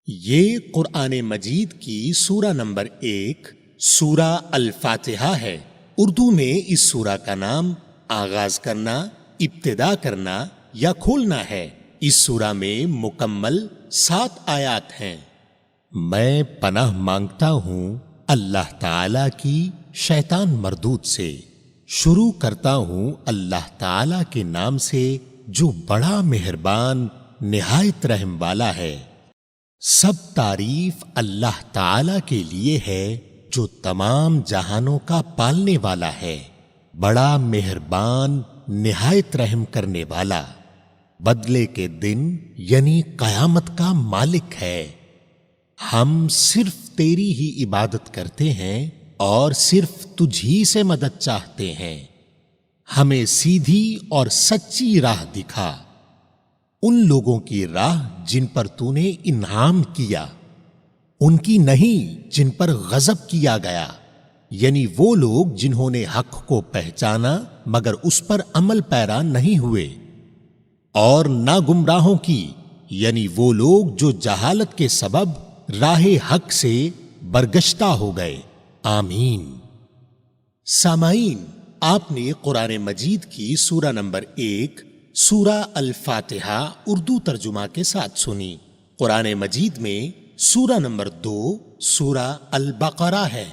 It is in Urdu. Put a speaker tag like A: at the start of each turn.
A: یہ قرآن مجید کی سورہ نمبر 1 سورہ الفاتحہ ہے۔ اردو میں اس سورہ کا نام آغاز کرنا، ابتدا کرنا یا کھولنا ہے۔ اس سورہ میں مکمل 7 آیات ہیں۔ میں پناہ مانگتا ہوں اللہ تعالی کی شیطان مردود سے۔ شروع کرتا ہوں اللہ تعالی کے نام سے جو بڑا مہربان نہایت رحم والا ہے۔ سب تعریف اللہ تعالی کے لیے ہے جو تمام جہانوں کا پالنے والا ہے، بڑا مہربان نہایت رحم کرنے والا، بدلے کے دن یعنی قیامت کا مالک ہے۔ ہم صرف تیری ہی عبادت کرتے ہیں اور صرف تجھ ہی سے مدد چاہتے ہیں۔ ہمیں سیدھی اور سچی راہ دکھا، ان لوگوں کی راہ جن پر تو نے انعام کیا، ان کی نہیں جن پر غضب کیا گیا، یعنی وہ لوگ جنہوں نے حق کو پہچانا مگر اس پر عمل پیرا نہیں ہوئے، اور نہ گمراہوں کی، یعنی وہ لوگ جو جہالت کے سبب راہ حق سے برگشتہ ہو گئے۔ آمین۔ سامعین، آپ نے قرآن مجید کی سورہ نمبر 1 سورہ الفاتحہ اردو ترجمہ کے ساتھ سنی۔ قرآن مجید میں سورہ نمبر 2 سورہ البقرہ ہے۔